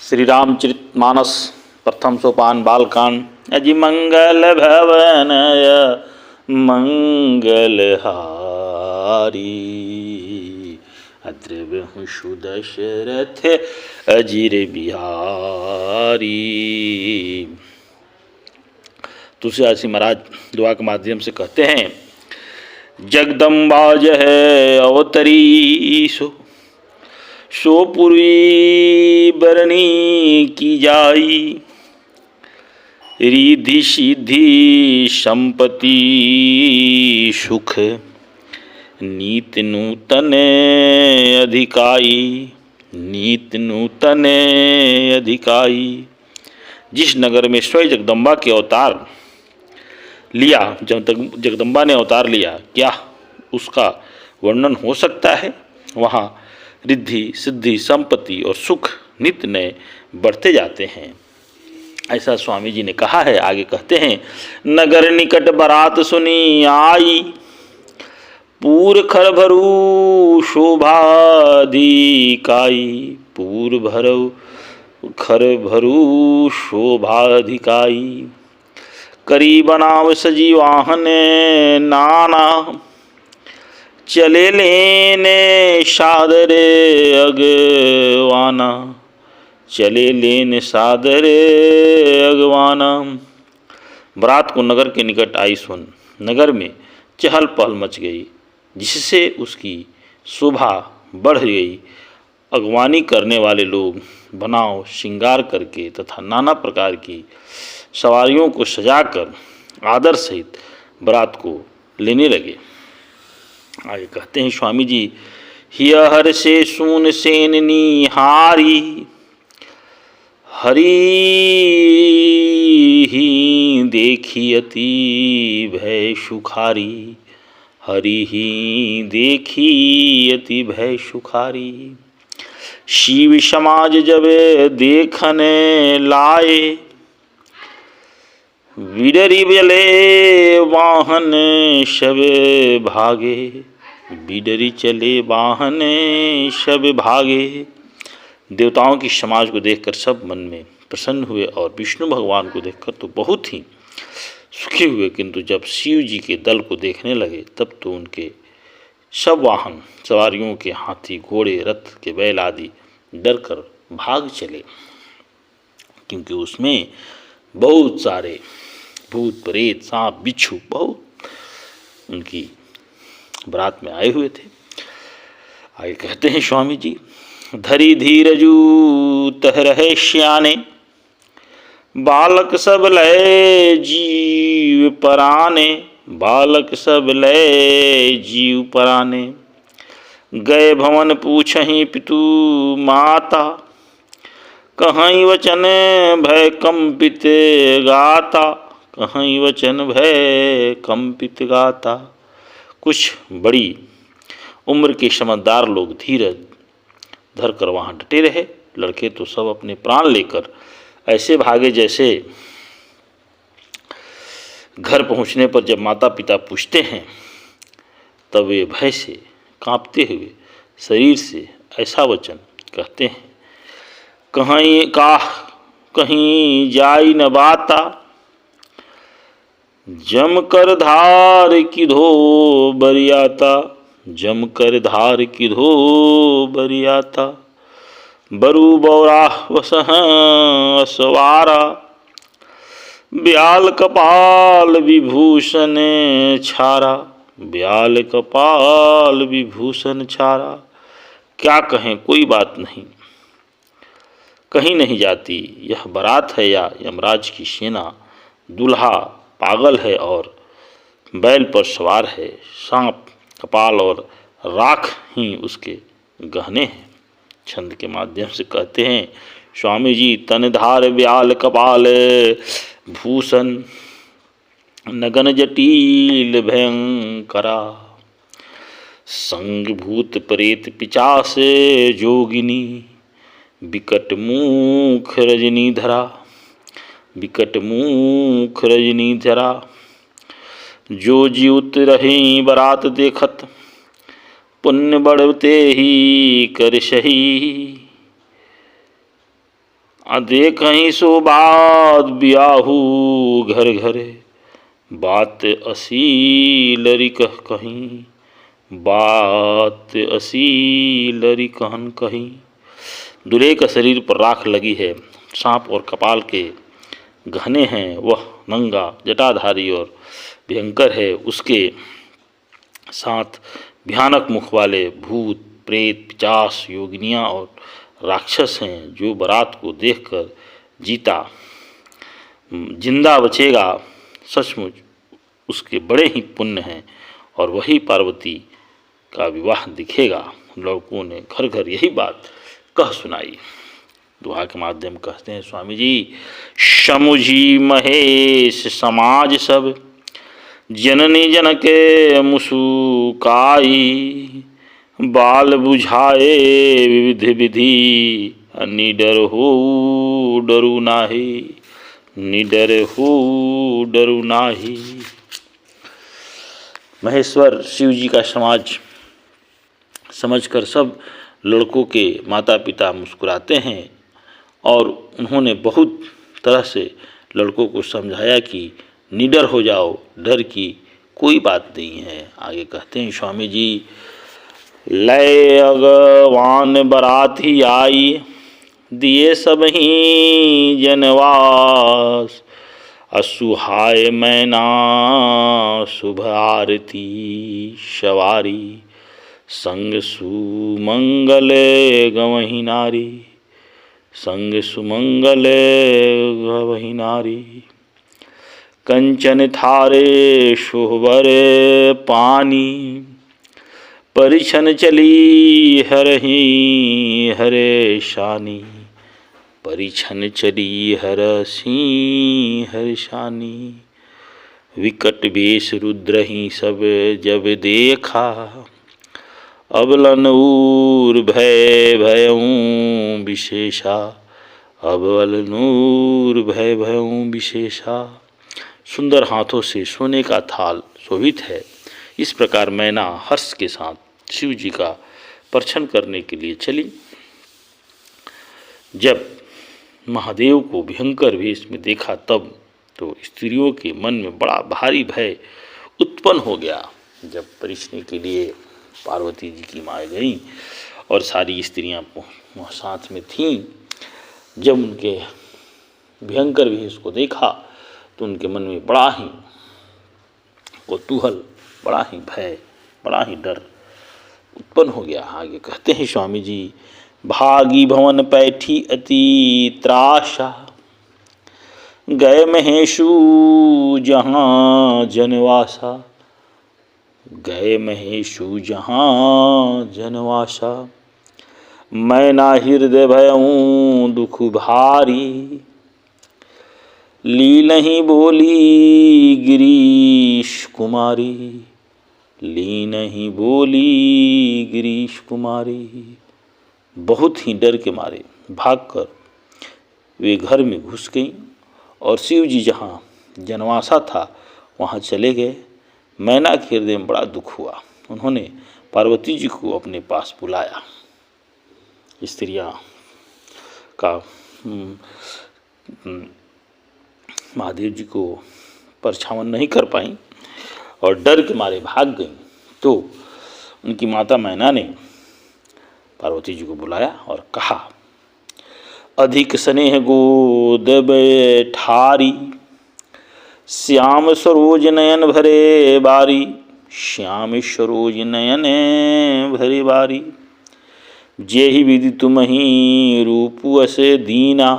श्री रामचरितमानस प्रथम सोपान बालकांड। अजि मंगल भवनय मंगलहारी अद्रवहु सुदशरथ अजिर बिहारी। तुलसीदास जी महाराज दुआ के माध्यम से कहते हैं, जगदम्बा जह अवतरी सो पुरी बरनी की जाई, रिद्धि सिद्धि संपत्ति सुख नीत नूतन अधिकाई, नीत नूतन अधिकाई। जिस नगर में स्वयं जगदम्बा के अवतार लिया, जब तक जगदम्बा ने अवतार लिया, क्या उसका वर्णन हो सकता है। वहाँ रिद्धि सिद्धि संपत्ति और सुख नित्य नए बढ़ते जाते हैं, ऐसा स्वामी जी ने कहा है। आगे कहते हैं, नगर निकट बारात सुनी आई, पूर खर भरू शोभाधिकाई, पूर भरऊ खर भरू शोभाधिकाई। करी बनाव सजी वाहन नाना, चले लेने सादरे अगवाना, चले लेने सादरे अगवाना। बारात को नगर के निकट आई सुन नगर में चहल पहल मच गई, जिससे उसकी शोभा बढ़ गई। अगवानी करने वाले लोग बनाव श्रृंगार करके तथा नाना प्रकार की सवारियों को सजाकर आदर सहित बारात को लेने लगे। आगे कहते हैं स्वामी जी, हिय हर से सून सेन निहारी, हरि ही देखी अति भय सुखारी, हरि ही देखी अति भय सुखारी। शिव समाज जब देखने लाए, बिडरी चले वाहन शब भागे, बिडरी चले वाहन शब भागे। देवताओं की समाज को देखकर सब मन में प्रसन्न हुए और विष्णु भगवान को देखकर तो बहुत ही सुखी हुए, किंतु जब शिव जी के दल को देखने लगे तब तो उनके सब वाहन सवारियों के हाथी घोड़े रथ के बैल आदि डर कर भाग चले, क्योंकि उसमें बहुत सारे भूत प्रेत सांप बिच्छू बहुत उनकी बारात में आए हुए थे। आगे कहते हैं स्वामी जी, धरी धीरजू तह रहे श्याने, बालक सब लय जीव पराने, बालक सब लय जीव पराने। गए भवन पूछहि पितु माता, कहीं वचन भय कंपित गाता, कहीं वचन भय कंपित गाता। कुछ बड़ी उम्र के समझदार लोग धीरज धर कर वहाँ डटे रहे। लड़के तो सब अपने प्राण लेकर ऐसे भागे जैसे घर पहुँचने पर जब माता पिता पूछते हैं तब वे भय से कांपते हुए शरीर से ऐसा वचन कहते हैं, कहीं जाई न बाता, जम कर धार की धो बरियाता, जम कर धार की धो बरियाता। बरु बौराह वसह सवारा, ब्याल कपाल विभूषण छारा, ब्याल कपाल विभूषण छारा। क्या कहें, कोई बात नहीं, कहीं नहीं जाती। यह बारात है या यमराज की सेना। दूल्हा पागल है और बैल पर सवार है। सांप कपाल और राख ही उसके गहने हैं। छंद के माध्यम से कहते हैं स्वामी जी, तनधार ब्याल कपाल भूषण, नगन जटिल भयंकरा। संग भूत प्रेत पिचास जोगिनी, विकट मुख रजनी धरा, विकट मुख रजनी धरा। जो जीउत रही बारात देखत, पुण्य बढ़ते ही कर सही। देखहि सो बात बियाहू घर घरे, बात असीलरी कह कहीं, बात असीलरी कहन कहीं। दूल्हे का शरीर पर राख लगी है, सांप और कपाल के गहने हैं, वह नंगा जटाधारी और भयंकर है। उसके साथ भयानक मुख वाले भूत प्रेत पिचास योगिनियाँ और राक्षस हैं। जो बारात को देखकर जिंदा बचेगा, सचमुच उसके बड़े ही पुण्य हैं और वही पार्वती का विवाह दिखेगा। लड़कों ने घर घर यही बात कह सुनाई। दुआ के माध्यम कहते हैं स्वामी जी, समुझी महेश समाज सब, जननी जन के मुसुकाई, बाल बुझाए विविध विधि, निडर हो डरू नाही, निडर हो डरू नाही। महेश्वर शिव जी का समाज समझकर सब लड़कों के माता पिता मुस्कुराते हैं और उन्होंने बहुत तरह से लड़कों को समझाया कि निडर हो जाओ, डर की कोई बात नहीं है। आगे कहते हैं स्वामी जी, लय अगवान बराती आई, दिए सब ही जनवास, असुहाय मैना शुभ आरती सवारी, संग सुमंगल गवही नारी, संग सुमंगल गवही नारी। कंचन थारे शोभर पानी, परिछन चली हरहि हरे शानी, परिछन चली हरसि हर्षानी। विकट वेश रुद्र ही सब जब देखा, अबलन ऊर भय भयऊँ विशेषा, अबलनूर भय भयऊँ विशेषा। सुंदर हाथों से सोने का थाल शोभित है। इस प्रकार मैना हर्ष के साथ शिव जी का परछन करने के लिए चली। जब महादेव को भयंकर वेश में देखा तब तो स्त्रियों के मन में बड़ा भारी भय उत्पन्न हो गया। जब परिछने के लिए पार्वती जी की माँ गई और सारी स्त्रियां साथ में थीं, जब उनके भयंकर वेश को देखा तो उनके मन में बड़ा ही कौतूहल, बड़ा ही भय, बड़ा ही डर उत्पन्न हो गया। आगे कहते हैं स्वामी जी, भागी भवन पैठी अति त्रासा, गए महेशु जहाँ जनवासा, गए महेशु जहाँ जनवासा। मैना हृदय भयऊँ दुख भारी, ली नहीं बोली गिरीश कुमारी, ली नहीं बोली गिरीश कुमारी। बहुत ही डर के मारे भागकर वे घर में घुस गईं और शिव जी जहाँ जनवासा था वहाँ चले गए। मैना के हृदय में बड़ा दुख हुआ। उन्होंने पार्वती जी को अपने पास बुलाया। स्त्रियाँ का महादेव जी को परछावन नहीं कर पाईं और डर के मारे भाग गईं। तो उनकी माता मैना ने पार्वती जी को बुलाया और कहा, अधिक स्नेह गोद बैठारी, श्याम सरोज नयन भरे बारी, श्याम सरोज नयन भरे बारी। जेहि विधि तुमहि रूप असे दीना,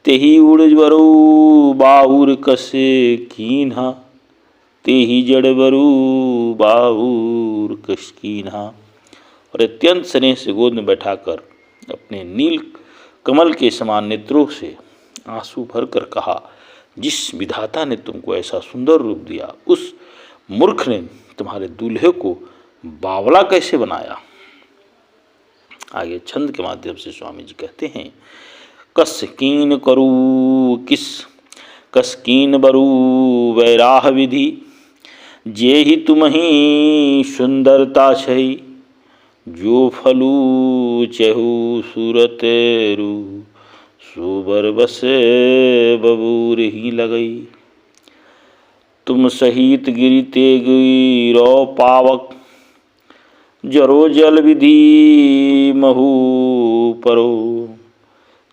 तेहि उड़बरु बाहुर कसे कीन्हा, तेहि जड़बरु बाहुर कस कीन्हा। और अत्यंत स्नेह से गोद में बैठाकर अपने नील कमल के समान नेत्रों से आंसू भरकर कहा, जिस विधाता ने तुमको ऐसा सुंदर रूप दिया, उस मूर्ख ने तुम्हारे दूल्हे को बावला कैसे बनाया। आगे छंद के माध्यम से स्वामी जी कहते हैं, कस कीन करू किस कस कीन बरू वैराह विधि, जे ही तुम्हि सुंदरता छई, जो फलू चहु सूरत रू सुबर बस बबूर ही लगई। तुम सहित गिरते गिरो पावक, जरो जल विधि महू परो।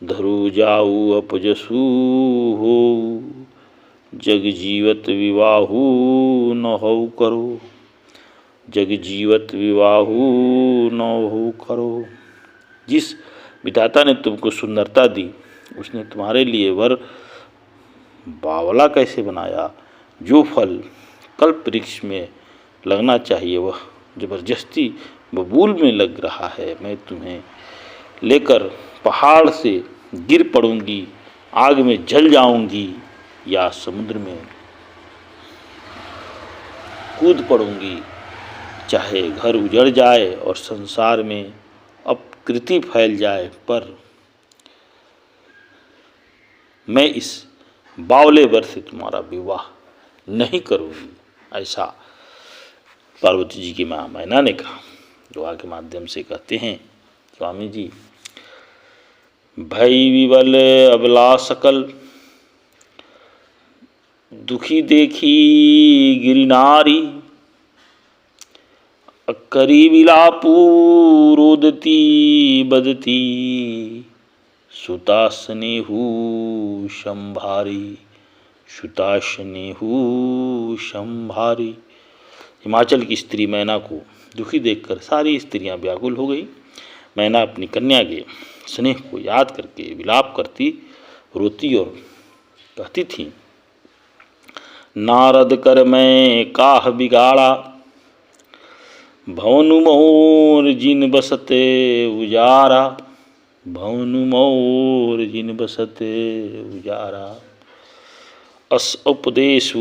धरु जाऊ अपजसु हो, जग जीवत विवाहु न हो करो। जग जीवत विवाहु न हो करो। जिस विधाता ने तुमको सुंदरता दी, उसने तुम्हारे लिए वर बावला कैसे बनाया। जो फल कल्प वृक्ष में लगना चाहिए वह जबरदस्ती बबूल में लग रहा है। मैं तुम्हें लेकर पहाड़ से गिर पड़ूंगी, आग में जल जाऊंगी या समुद्र में कूद पड़ूंगी। चाहे घर उजड़ जाए और संसार में अपकृति फैल जाए, पर मैं इस बावले वर से तुम्हारा विवाह नहीं करूंगी। ऐसा पार्वती जी की माँ मैना ने कहा। दुआ के माध्यम से कहते हैं स्वामी जी, भई विवल अबला सकल, दुखी देखी गिरिनारी। अक्करी विलापू रोदती बदती, सुता स्नेहू शंभारी। सुता स्नेहू शंभारी। हिमाचल की स्त्री मैना को दुखी देखकर सारी स्त्रियां व्याकुल हो गई। मैना अपनी कन्या के स्नेह को याद करके विलाप करती, रोती और कहती थी, नारद कर मैं काह बिगाड़ा, भवनु मोर जिन बसते उजारा। भवनु मोर जिन बसते उजारा। अस उपदेशु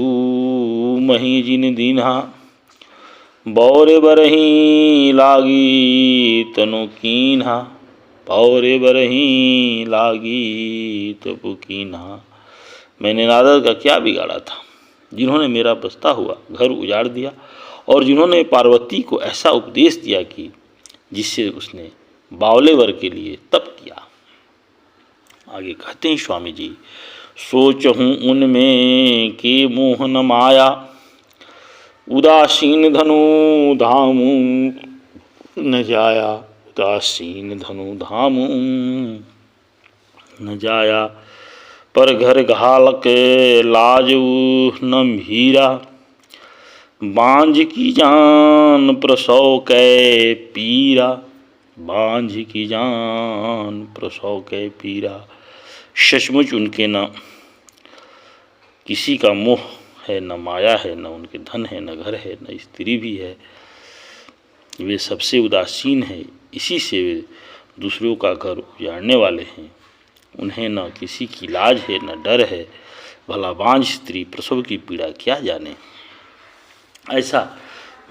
मही जिन दीन्हा, बौरे बरही लागी तनु कीन्हा। बौरे बरही लागी तपु कीन्हा। मैंने नारद का क्या बिगाड़ा था, जिन्होंने मेरा बसता हुआ घर उजाड़ दिया और जिन्होंने पार्वती को ऐसा उपदेश दिया कि जिससे उसने बावले वर के लिए तप किया। आगे कहते हैं स्वामी जी, सोचहूँ उनमें के मोह न माया, उदासीन धनु धामू न जाया। उदासीन धनु धामू न जाया। पर घर घालक लाजऊ न भीरा, बांझ की जान प्रसव कै पीरा। बांझ की जान प्रसव कै पीरा। सचमुच उनके न किसी का मोह है, न माया है, न उनके धन है, न घर है, न स्त्री भी है। वे सबसे उदासीन है, इसी से वे दूसरों का घर उजाड़ने वाले हैं। उन्हें न किसी की लाज है, न डर है। भला बांझ स्त्री प्रसव की पीड़ा क्या जाने। ऐसा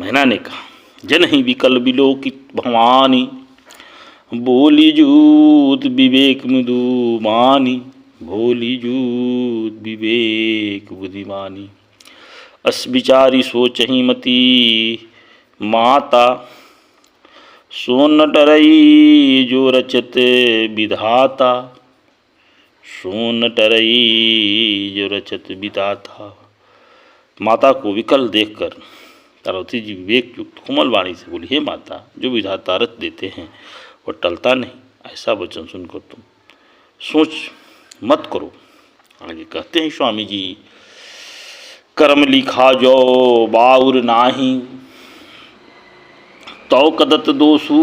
मैना ने कहा। जन ही विकल विलोकित भवानी, बोली जूत विवेक मृदुमानी। भोली जूत विवेक बुद्धिमानी। अस विचारी सोचहि मती माता, सो न डरई जो रचत विधाता। सो न डरई जो रचत विधाता। माता को विकल देखकर पार्वती जी विवेक युक्त कोमल वाणी से बोली, हे माता, जो विधाता रच देते हैं वह टलता नहीं। ऐसा वचन सुनकर तुम सोच मत करो। आगे कहते हैं स्वामी जी, कर्म लिखा जो बाउर नाही, तौ कदत दोषु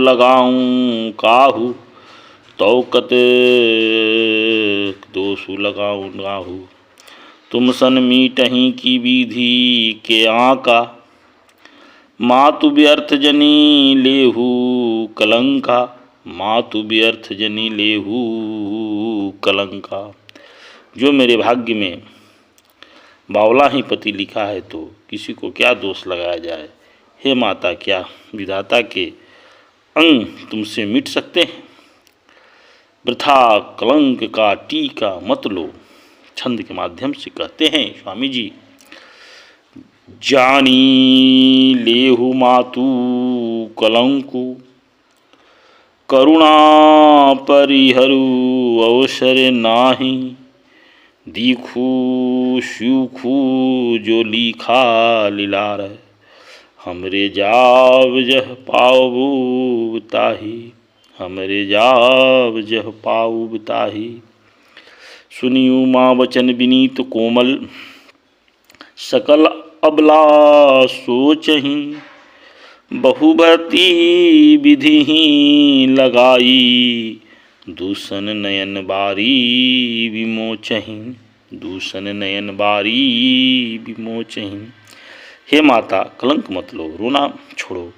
लगाऊं काहू। तौ कत दोषु लगाऊं काहू। तुम सन मीटही की विधि के आका, मातु व्यर्थ जनी लेहू कलंका। मातु व्यर्थ जनी लेहू कलंका। जो मेरे भाग्य में बावला ही पति लिखा है तो किसी को क्या दोष लगाया जाए। हे माता, क्या विधाता के अंग तुमसे मिट सकते हैं। वृथा कलंक का टीका मत लो। छंद के माध्यम से कहते हैं स्वामी जी, जानी लेहु मातु कलंकु, करुणा परिहरु अवसर नाही, दीखू सूखू जो लिखा लीलार, हमरे जाव जह पाऊ ताही, हमरे जाव जह पाऊ ताही। सुनियु माँ वचन विनीत कोमल, सकल अबला सोचही, बहुभर्ती विधि ही लगाई, दूषण नयन बारी विमोचही, दूषण नयन बारी विमोचही। हे माता, कलंक मत लो, रोना छोड़ो,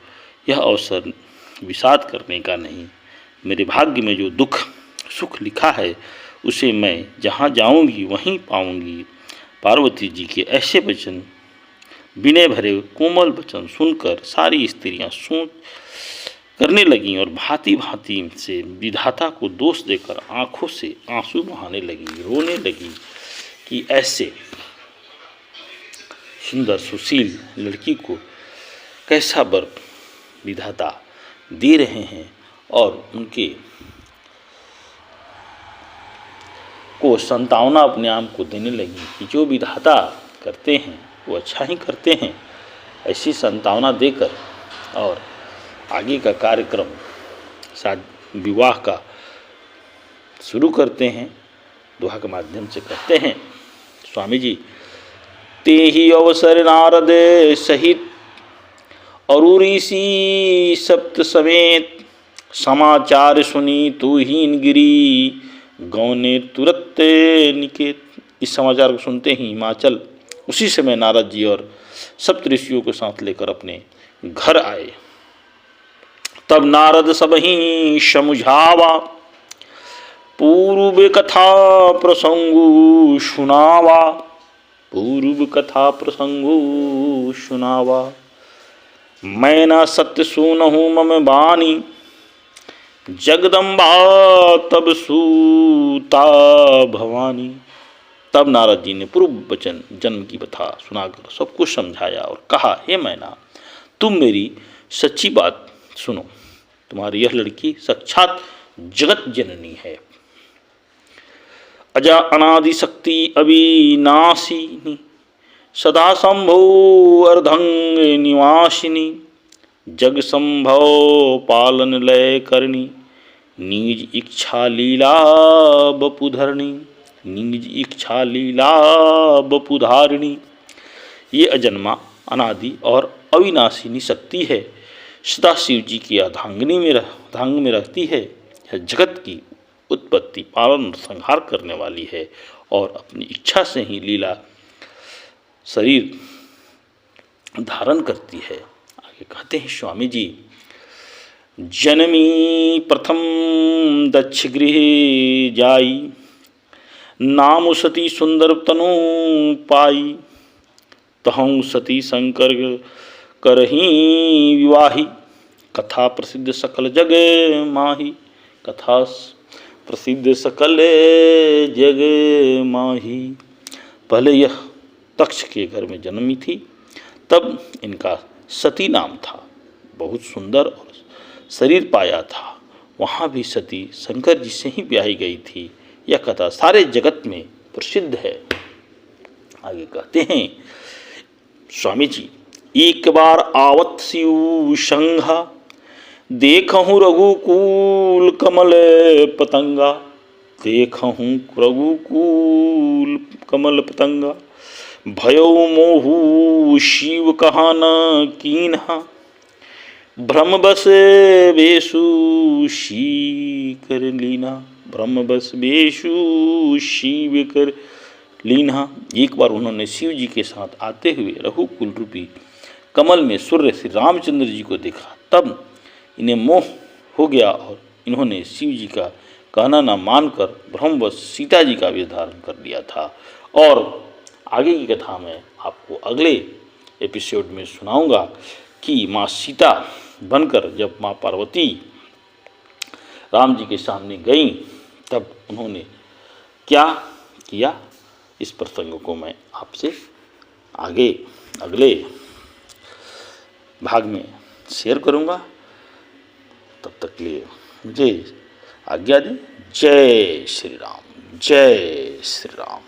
यह अवसर विषाद करने का नहीं। मेरे भाग्य में जो दुख सुख लिखा है उसे मैं जहाँ जाऊँगी वहीं पाऊँगी। पार्वती जी के ऐसे वचन, विनय भरे कोमल वचन सुनकर सारी स्त्रियां सोच करने लगीं और भांति भांति से विधाता को दोष देकर आंखों से आंसू बहाने लगी, रोने लगी कि ऐसे सुंदर सुशील लड़की को कैसा वर विधाता दे रहे हैं, और उनके को संतावना अपने आप को देने लगी कि जो विधाता करते हैं वो अच्छा ही करते हैं। ऐसी संतावना देकर और आगे का कार्यक्रम शादी विवाह का शुरू करते हैं, दोहा के माध्यम से करते हैं। स्वामी जी, ते ही अवसर नारद सहित और ऋषि सप्त समेत, समाचार सुनी तू हीन गिरी, गौने तुरंत निकेत। इस समाचार को सुनते ही हिमाचल उसी समय नारद जी और सप्त ऋषियों के साथ लेकर अपने घर आए। तब नारद सबही समुझावा, पूर्व कथा प्रसंगु सुनावा, पूर्व कथा प्रसंगु सुनावा। मैं न सत्य सुनहु मम बानी, जगदम्बा तब सूता भवानी। तब नारद जी ने पूर्व वचन जन्म की कथा सुनाकर सब कुछ समझाया और कहा, हे मैना, तुम मेरी सच्ची बात सुनो, तुम्हारी यह लड़की साक्षात जगत जननी है, अजा अनादि शक्ति अविनाशिनी, सदा संभो अर्धंग निवासिनी, जग संभव पालन लय करनी, निज इच्छा लीला बपुधरणी, निज इच्छा लीला बपुधारिणी। ये अजन्मा अनादि और अविनाशिनी शक्ति है, सदा शिव जी की अर्धांग में रहती है। यह जगत की उत्पत्ति पालन और संहार करने वाली है और अपनी इच्छा से ही लीला शरीर धारण करती है। आगे कहते हैं स्वामी जी, जनमी प्रथम दक्ष गृह जाई, नाम सती सुंदर तनु पाई, तहु सती शंकर करही विवाही, कथा प्रसिद्ध सकल जग माही, कथा प्रसिद्ध सकल जग माही। पहले यह दक्ष के घर में जन्मी थी, तब इनका सती नाम था, बहुत सुंदर और शरीर पाया था। वहाँ भी सती शंकर जी से ही ब्याही गई थी। यह कथा सारे जगत में प्रसिद्ध है। आगे कहते हैं स्वामी जी, एक बार आवत शिव संघा, देखहूँ रघुकुल कमल पतंगा, देखहूँ रघुकुल कमल पतंगा, भयो मोहु शिव कहा न कीन्हा, भ्रम बस बेसु शी कर लीना, भ्रम बस बेसु शिव कर लीना। एक बार उन्होंने शिव जी के साथ आते हुए रघुकुल रूपी कमल में सूर्य श्री रामचंद्र जी को देखा, तब इन्हें मोह हो गया और इन्होंने शिव जी का कहना न मानकर भ्रमवश सीता जी का वेश धारण कर लिया था। और आगे की कथा मैं आपको अगले एपिसोड में सुनाऊंगा कि माँ सीता बनकर जब माँ पार्वती राम जी के सामने गईं, तब उन्होंने क्या किया, इस प्रसंग को मैं आपसे आगे अगले भाग में शेयर करूंगा। तब तक के लिए मुझे आज्ञा दें। जय श्री राम, जय श्री राम।